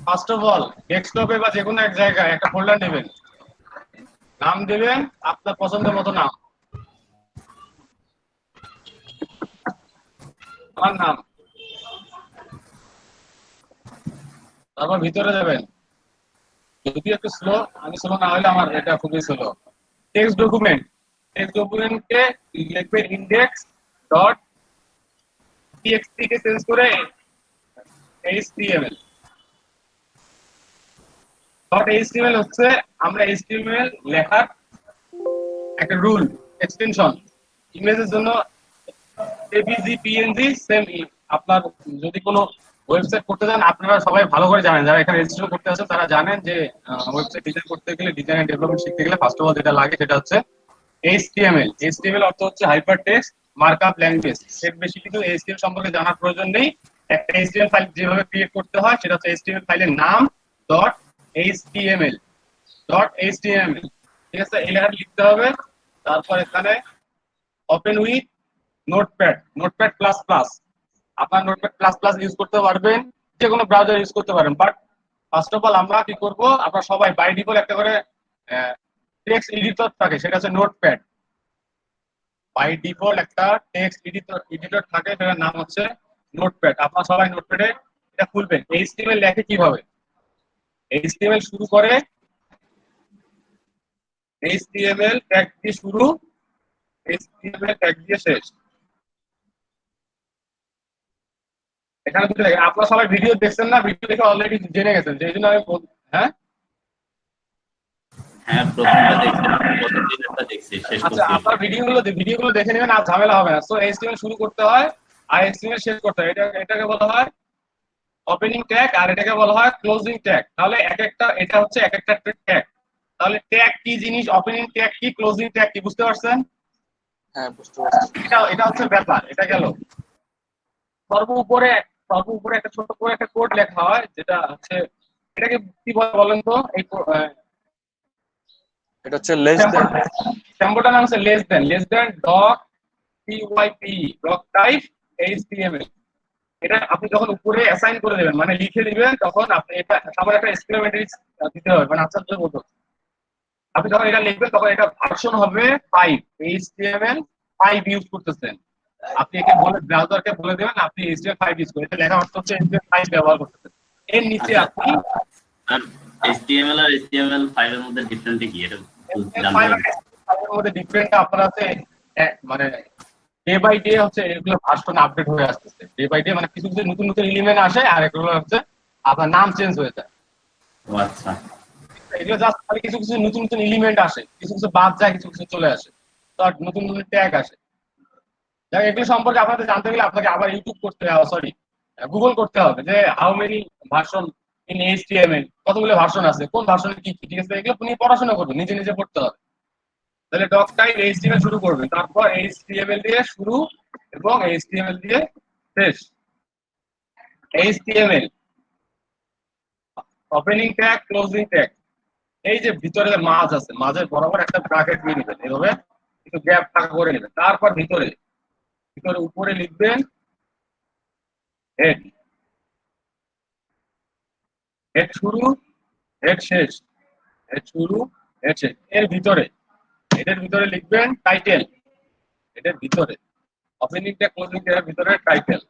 First of all ডেস্কটপে বা যে কোনো এক জায়গায় একটা ফোল্ডার নেবেন, নাম দেবেন আপনার পছন্দের মতো নাম। আমার নাম, তারপর ভিতরে যাবেন। যদি একটু স্লো, আমি স্লো না হলে আমার এটা খুবই স্লো। টেক্সট ডকুমেন্ট, টেক্সট ডকুমেন্টকে লিখবেন ইন্ডেক্স ডট টিএক্সটি কে চেঞ্জ করে এইচটিএমএল। ডট এইচটিএমএল হচ্ছে আমরা এইচটিএমএল লেখার একটা রুল, এক্সটেনশন। ইমেজের জন্য এপিজি পিএনজি সেম। আপনার যদি কোনো ওয়েবসাইট করতে চান, আপনারা সবাই ভালো করে জানেন, যারা এখানে রেজিস্ট্রেশন করতে আছেন তারা জানেন যে ওয়েবসাইট ডিজাইন করতে গেলে, ডিজাইন এন্ড ডেভেলপমেন্ট শিখতে গেলে ফার্স্ট অফ অল যেটা লাগে সেটা হচ্ছে এইচটিএমএল। এইচটিএমএল অর্থ হচ্ছে হাইপার টেক্সট মার্কআপ ল্যাঙ্গুয়েজ। এর বেশি কিছু এইচটিএমএল সম্পর্কে জানার প্রয়োজন নেই। একটা এইচটিএমএল ফাইল যেভাবে ক্রিয়েট করতে হয় সেটা হচ্ছে এইচটিএমএল ফাইলের নাম ডট এইচটিএমএল, ডট এইচটিএমএল। ঠিক আছে, এই লেখাটা লিখতে হবে। তারপর এখানে open with notepad, notepad plus plus. আপনার নোটপ্যাড প্লাস প্লাস ইউজ করতে পারবেন, যে কোনো ব্রাউজার ইউজ করতে পারেন। বাট ফার্স্ট অফ অল আমরা কি করব, আমরা সবাই বাই ডিফল্ট একটা করে টেক্সট এডিটর থাকে, সেটা হচ্ছে নোটপ্যাড। বাই ডিফল্ট একটা টেক্সট এডিটর এডিটর থাকে, সেটার নাম হচ্ছে নোটপ্যাড। আপনারা সবাই নোটপ্যাডে এটা খুলবেন। এইচটিএমএল লেখে কিভাবে, এইচটিএমএল শুরু করে, এইচটিএমএল ট্যাগ দিয়ে শুরু, এইচটিএমএল ট্যাগ দিয়ে শেষ। এখানে দুটো দেখেন, আপনারা সবাই ভিডিও দেখছেন না, ভিডিও দেখে অলরেডি জেনে গেছেন, যে জন্য আমি হ্যাঁ। হ্যাঁ, প্রথমটা দেখছিলাম, প্রথমটা দেখছি, শেষ আচ্ছা, করছি। আপনার ভিডিওগুলো দেখে নেবেন, আর ঝামেলা হবে না। সো এইচটিএমএল শুরু করতে হয় আর এইচটিএমএল শেষ করতে হয়, এটাকে বলা হয় ওপেনিং ট্যাগ, আর এটাকে বলা হয় ক্লোজিং ট্যাগ। তাহলে এক একটা, এটা হচ্ছে এক একটা ট্যাগ। তাহলে ট্যাগ কি জিনিস, ওপেনিং ট্যাগ কি, ক্লোজিং ট্যাগ কি, বুঝতে পারছেন? হ্যাঁ, বুঝতে পারছি। এটা হচ্ছে ব্যাপার, এটা গেল। সর্বোপরে সর্বোপরে একটা ছোট করে একটা কোড লেখা হয়, যেটা হচ্ছে, এটাকে কি বলে বলেন তো? এই এটা হচ্ছে লেস দেন। স্যাম্পলটার নাম হচ্ছে less than doc PYP, doc type HTML. এটা আপনি যখন উপরে অ্যাসাইন করে দেবেন, মানে লিখে দিবেন, তখন আপনি এটা সামনে একটা এক্সক্লেমেটরি দিতে হবে, মানে আশ্চর্য মতো। আপনি যখন এটা লিখবেন তখন এটা ভার্সন হবে 5, এইচটিএমএল 5 ইউজ করতেছেন। আপনি একে বলে, ব্রাউজারকে বলে দেবেন আপনি এইচটিএমএল 5 ইউজ করেন, এটা লেখা অর্থ হচ্ছে এইচটিএমএল 5 ব্যবহার করতেছেন। এর নিচে আচ্ছা, আপনি আর HTML আর HTML5 এর মধ্যে ডিফারেন্ট কি, এটা জানতে 5 পারি? এর মধ্যে ডিফারেন্ট আপনার আছে। মানে ডে বাই ডে হচ্ছে এগুলো ভার্সন আপডেট হয়ে আসতেছে, ডে বাই ডে, মানে কিছু কিছু নতুন নতুন এলিমেন্ট আসে, আর এগুলো হচ্ছে আপনার নাম চেঞ্জ হয়ে যায়। ও আচ্ছা। এগুলো জাস্ট খালি কিছু কিছু নতুন নতুন এলিমেন্ট আসে, কিছু কিছু বাদ যায়, কিছু কিছু চলে আসে, তো আর নতুন নতুন ট্যাগ আসে। যাক, এগুলো সম্পর্কে আপনাদের জানতে গেলে আপনাকে আবার ইউটিউব করতে হবে, সরি, গুগল করতে হবে, যে how many version in HTML, কতগুলো ভার্সন আছে, কোন ভার্সনে কি কি। ঠিক আছে, এগুলো আপনি পড়াশোনা করবেন, নিজে নিজে পড়তে হবে। তাহলে ডক টাইপ এইচটিএমএল শুরু করবেন, তারপর এইচটিএমএল দিয়ে শুরু এবং এইচটিএমএল দিয়ে শেষ। HTML opening tag, closing tag. এই যে ভিতরে যে মাঝ আছে, মাঝের বরাবর একটা ব্র্যাকেট দিয়ে নেবেন, এভাবে একটু গ্যাপ ফাঁকা করে নেবেন। তারপর ভিতরে ভিতরে উপরে লিখবেন হেড, হেড শুরু, হেড শেষ, হেড শুরু, হেড শেষ। এর ভিতরে, এটার ভিতরে লিখবেন টাইটেল, এটার ভিতরে ওপেনিং ট্যাগ, ক্লোজিং ট্যাগের ভিতরে টাইটেল।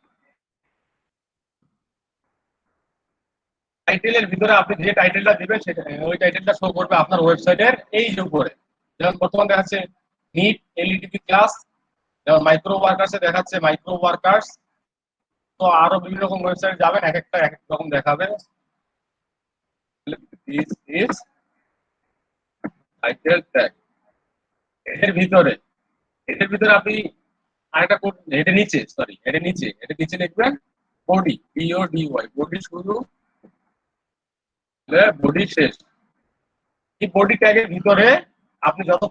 টাইটেলের ভিতরে আপনি যে টাইটেলটা দিবেন সেটা, ওই টাইটেলটা শো করবে আপনার ওয়েবসাইটের এই যে উপরে। যেমন বর্তমানে দেখাচ্ছে নিট এলইডিপি ক্লাস, যেমন মাইক্রো ওয়ার্কার্সে দেখাচ্ছে মাইক্রো ওয়ার্কার্স। তো আরো বিভিন্ন রকম ওয়েবসাইট যাবেন, এক একটা এক এক রকম দেখাবে। This is title tag. এর ভিতরে, এটার ভিতরে আপনি আরেকটা কোড, এটা নিচে, সরি, এটা নিচে লিখবেন বডি, বিওডিওয়াই, বডি শুরু, বডি শেষ। এই বডি ট্যাগের ভিতরে আপনি যত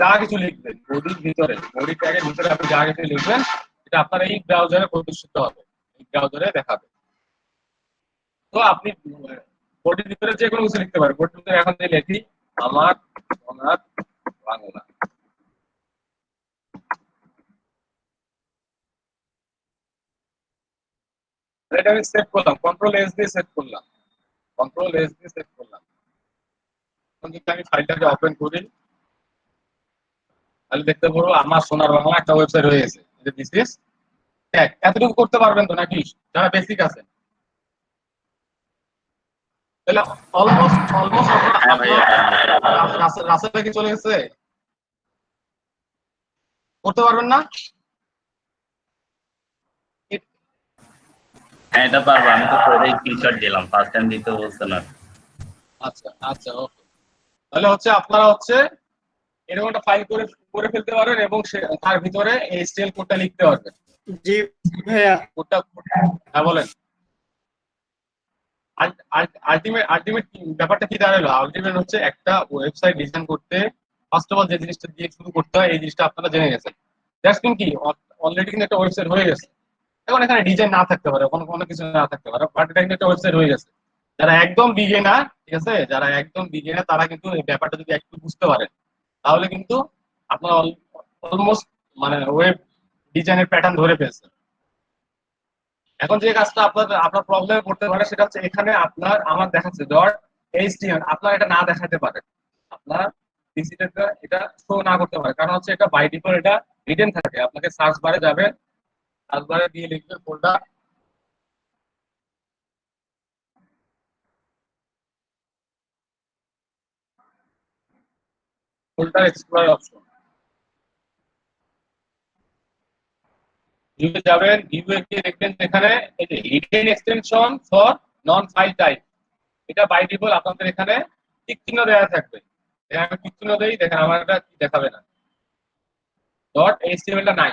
যা কিছু লিখবেন, বডির ভিতরে, বডি ট্যাগের ভিতরে আপনি যা কিছু লিখবেন, এটা আপনার এই ব্রাউজারে প্রদর্শিত হবে, এই ব্রাউজারে দেখাবে। তো আপনি বডির ভিতরে যে কোনো কিছু লিখতে পারেন। বডির ভিতরে এখন যে লিখি আমার সোনার বাংলা, এটা আমি সেভ করলাম, কন্ট্রোল এস দিয়ে সেভ করলাম। কন্ট্রোল এস দিয়ে সেভ করলাম। এখন যদি আমি ফাইলটাকে ওপেন করি তাহলে দেখতে পারবো আমার সোনার বাংলা একটা ওয়েবসাইট হয়ে গেছে। This is tag. এতটুকু করতে পারবেন তো নাকি যারা বেসিক আছে? তাহলে অলমোস্ট অলমোস্ট হ্যাঁ আপনার ভাইয়া, হ্যাঁ। রাসেল কি চলে গেছে? করতে পারবেন না? হ্যাঁ, এটা পারবো। আমি তো করে স্ক্রিনশট দিলাম, ফার্স্ট টাইম দিতে বলছে না। আচ্ছা আচ্ছা, ওকে। তাহলে হচ্ছে আপনারা হচ্ছে এরকম একটা ফাইল করে করে ফেলতে পারবেন এবং তার ভিতরে এইচটিএমএল কোডটা লিখতে পারবেন। জি ভাইয়া। কোডটা, হ্যাঁ বলেন। আলটিমেট আলটিমেট ব্যাপারটা কি দাঁড়ালো? আলটিমেট হচ্ছে একটা ওয়েবসাইট ডিজাইন করতে ফার্স্ট অফ অল যে জিনিসটা দিয়ে শুরু করতে হয় এই জিনিসটা আপনারা জেনে গেছেন। দ্যাটস মিন কি অলরেডি কিন্তু একটা ওয়েবসাইট হয়ে গেছে। এখন এখানে ডিজাইন না থাকতে পারে, কোনো কোনো কিছু না থাকতে পারে, বাট এটা কিন্তু একটা ওয়েবসাইট হয়ে গেছে। যারা একদম বিগিনার, ঠিক আছে, যারা একদম বিগিনার তারা কিন্তু এই ব্যাপারটা যদি একটু বুঝতে পারেন তাহলে কিন্তু আপনারা অলমোস্ট মানে ওয়েব ডিজাইনের প্যাটার্ন ধরে ফেলছেন। এখন যে কাজটা আপনার আপনার প্রবলেমে পড়তে পারে সেটা হচ্ছে এখানে আপনার আমার দেখাচ্ছে ডট এইচটিএমএল, আপনার এটা না দেখাতে পারে, আপনার পিসিতে এটা শো না করতে পারে, কারণ হচ্ছে এটা বাই ডিফল্ট এটা হিডেন থাকে। আপনাকে সার্চ বারে যাবেন, সার্চ বারে দিয়ে লিখবেন ফোল্ডার, ফোল্ডার এক্সপ্লোর অপশন, ভিউতে যাবেন, ভিউয়ে গিয়ে দেখবেন এখানে এই যে hidden extension for non file type, এটা বাই ডিফল্ট আপনাদের এখানে টিক চিহ্ন দেওয়া থাকবে। আমি টিক চিহ্ন দেই, দেখেন আমার এটা দেখাবে না, ডট এইচটিএমএল টা নাই।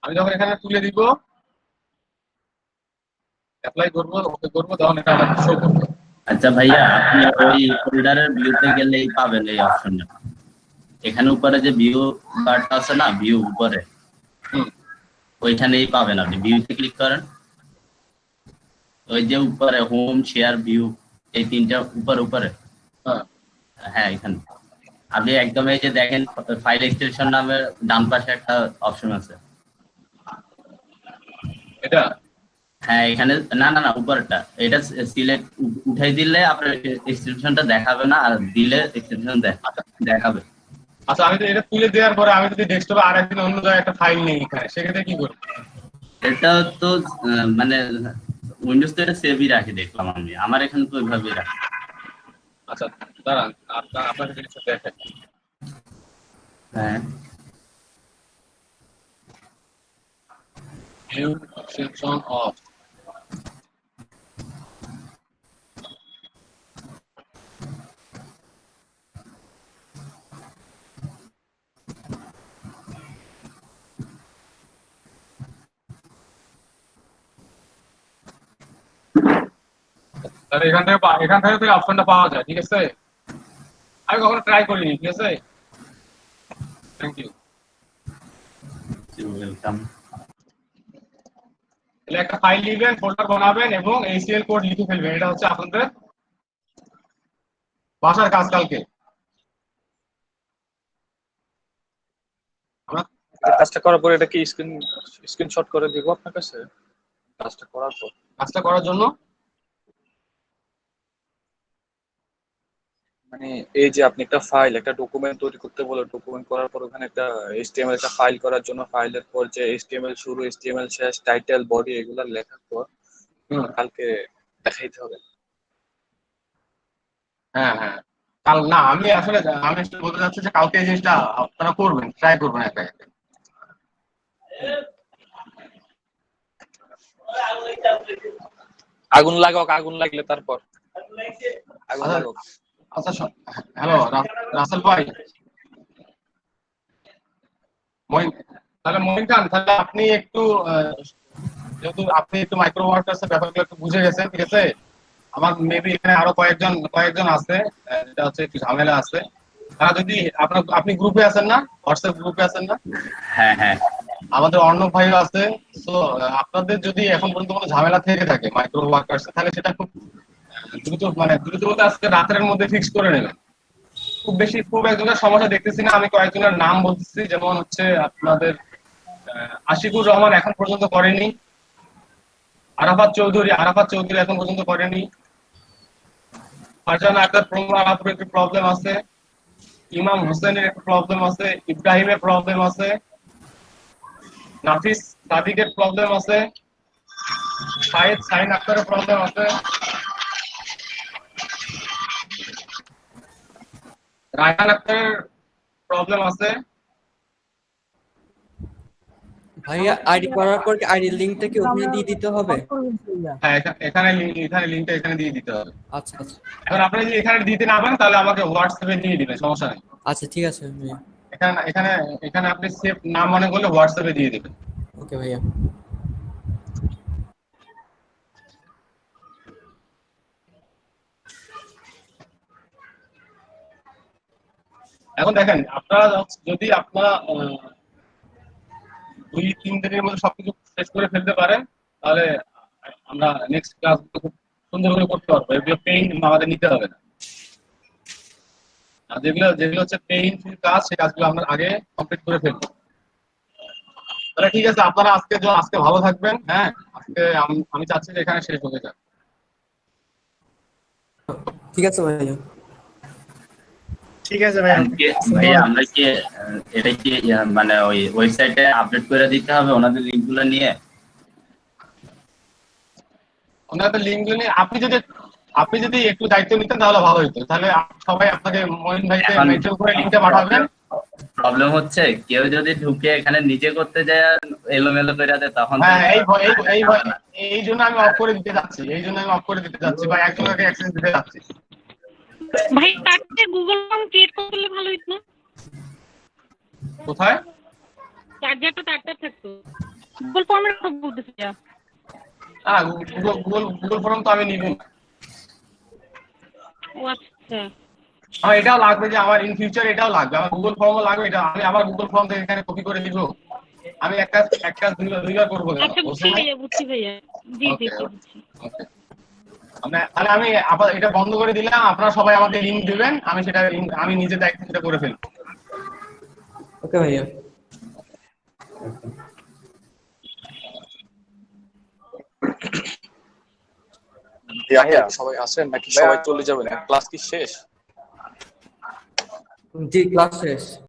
আমি যখন এখানে তুলে দিব, অ্যাপ্লাই করবো, ওকে করবো, তখন এটা আমাকে শো করবে। আচ্ছা ভাইয়া, আপনি ওই ফোল্ডারের ভিউতে গেলেই পাবেন এই অপশনটা। এখানে উপরে যে ভিউ বারটা আছে না, ভিউ উপরে, হুম, ওইখানেই পাবেন। আপনি ভিউতে ক্লিক করেন, ওই যে উপরে হোম, শেয়ার, ভিউ, এই তিনটা উপরে উপরে। হ্যাঁ হ্যাঁ, এখানে আপনি একদম এই যে দেখেন ফাইল এক্সটেনশন নামে ডান পাশে একটা অপশন আছে। এটা হ্যাঁ, এখানে না না না, উপরটা এটা সিলেক্ট উঠাই দিলে আপনার এক্সটেনশনটা দেখাবে না, আর দিলে এক্সটেনশন দেখাবে। আচ্ছা, আমি তো এটা তুলে দেওয়ার পরে আমি যদি ডেস্কটপে আরেকদিন অন্য জায়গায় একটা ফাইল নেই এখানে, সেক্ষেত্রে কি করবো? এটা তো মানে উইন্ডোজ তো এটা সেভই রাখে, দেখলাম আমি, আমার এখানে তো ওইভাবেই রাখে। আচ্ছা দাঁড়ান, আপনাকে জিনিসটা দেখেন। হ্যাঁ, ভিউ সেকশন অফ, তাহলে এখান থেকে তো অপশনটা পাওয়া যায়, ঠিক আছে। আমি কখনো ট্রাই করিনি, ঠিক আছে, থ্যাংক ইউ। ওয়েলকাম। তাহলে একটা ফাইল লিখবেন, ফোল্ডার বানাবেন এবং এইচটিএমএল কোড লিখে ফেলবেন, এটা হচ্ছে আপনাদের বাসার কাজ কালকে। আমরা কাজটা করার পর এটা কি স্ক্রিনশট করে দিব আপনার কাছে কাজটা করার পর? কাজটা করার জন্য মানে এই যে আপনি একটা ফাইল, একটা ডকুমেন্ট তৈরি করতে বলে, ডকুমেন্ট করার পর ওখানে একটা এইচটিএমএল একটা ফাইল করার জন্য ফাইলের পর যে এইচটিএমএল শুরু, এইচটিএমএল শেষ, টাইটেল, বডি, এগুলা লেখার পর কালকে দেখাইতে হবে। হ্যাঁ হ্যাঁ, কাল না, আমি আসলে বলতে চাচ্ছি যে কালকে এই জিনিসটা আপনারা করবেন, ট্রাই করবেন একা একা। আগুন লাগাও, আগুন লাগলে তারপর আগুন আচ্ছা লাগাও। আচ্ছা, হ্যালো রাসেল ভাই, তাহলে মহিন খান, তাহলে আপনি একটু যেহেতু আপনি একটু মাইক্রো ওয়ার্কার্স এর ব্যাপারগুলো একটু বুঝে গেছেন, ঠিক আছে। আমার মেবি এখানে আরো কয়েকজন আছে, এটা হচ্ছে একটু ঝামেলা আছে। তারা যদি আপনি গ্রুপে আছেন না, হোয়াটসঅ্যাপ গ্রুপে আছেন না? হ্যাঁ হ্যাঁ, আমাদের অর্ণব ভাইও আছে। তো আপনাদের যদি এখন পর্যন্ত কোনো ঝামেলা থেকে থাকে মাইক্রো ওয়ার্কার্স, তাহলে সেটা খুব দ্রুত বলতে আজকে রাতের মধ্যে ফিক্স করে নেবেন। খুব একজনের সমস্যা দেখতেছি না, আমি কয়েকজনের নাম বলতেছি, যেমন হচ্ছে আপনাদের আশিকুর রহমান এখন পর্যন্ত করেনি, আরাফাত চৌধুরী এখন পর্যন্ত করেনি, ফারজানা আক্তার প্রমার আপুর একটু প্রবলেম আছে, ইমাম হোসেনের একটু প্রবলেম আছে, ইব্রাহিমের প্রবলেম আছে, নাফিস সাদিকের প্রবলেম আছে, শাহিদ শাহিন আক্তারের প্রবলেম আছে, রায়হান আক্তারের প্রবলেম আছে। ভাইয়া আইডি করার পর কি আইডি লিংকটা কি ওখানে দিয়ে দিতে হবে? হ্যাঁ, এখানে লিংকটা এখানে দিয়ে দিতে হবে। আচ্ছা আচ্ছা এখন আপনি যদি এখানে দিতে না পারেন তাহলে আমাকে হোয়াটসঅ্যাপে দিয়ে দিবেন, সমস্যা নেই। আচ্ছা ঠিক আছে ভাইয়া। এখানে এখানে এখানে আপনি সেভ নাম মনে করলে হোয়াটসঅ্যাপে দিয়ে দিবেন। ওকে ভাইয়া। এখন দেখেন, আপনারা যদি আপনারা 2-3 দিনের মধ্যে সবকিছু শেষ করে ফেলতে পারেন তাহলে আমরা নেক্সট ক্লাস খুব সুন্দর করে করতে পারবো। এগুলো পেইন আমাদের নিতে হবে না। আর যেগুলো যেগুলো হচ্ছে পেইনফুল কাজ, সেই কাজগুলো আমরা আগে কমপ্লিট করে ফেলবো। তাহলে ঠিক আছে, আপনারা আজকে ভালো থাকবেন। হ্যাঁ, আজকে আমি চাচ্ছি যে এখানে শেষ হয়ে যাক। ঠিক আছে ভাইয়া। ঠিক আছে ভাইয়া। ভাইয়া আমরা কি এটা কি মানে ওই ওয়েবসাইটে আপডেট করে দিতে হবে ওনাদের লিংকগুলো নিয়ে? ওনাদের লিঙ্কগুলো নিয়ে আপনি যদি একটু দায়িত্ব নিতেন তাহলে ভালো হতো। তাহলে সবাই আপনাকে মঈন ভাইকে মেসেজ করে লিঙ্কটা পাঠাবেন। প্রবলেম হচ্ছে কেউ যদি ঢুকে এখানে নিজে করতে যায় এলোমেলো করে দেয় তখন তো- হ্যাঁ, এই জন্য আমি অফ করে দিতে যাচ্ছি বা একজনকে অ্যাক্সেস দিতে যাচ্ছি। ভাই তারপরে গুগল ফর্ম ক্রিয়েট করলে ভালো হতো না? কোথায়? চার্জারটা তারটা থাকতো। গুগল ফর্মের কথা বলতেছি যা। গুগল ফর্ম তো আমি নিব না। ও আচ্ছা। আমার এটাও লাগবে যে আমার ইন ফিউচার এটাও লাগবে, আমার গুগল ফর্মও লাগবে। এটা আমি আবার গুগল ফর্ম থেকে এখানে কপি করে দিব? আমি এক কাজ দুইবার করবো কেন? আচ্ছা বুঝছি ভাইয়া, বুঝছি ভাইয়া। জি জি জি, বুঝছি। Okay. তাহলে আমি আবার এটা বন্ধ করে দিলাম। আপনারা সবাই আমাকে লিংক দিবেন, আমি নিজে দায়িত্ব সেটা করে ফেলবো। ওকে ভাইয়া। ভাইয়া সবাই আছেন নাকি সবাই চলে যাবেন? ক্লাস কি শেষ? জি ক্লাস শেষ।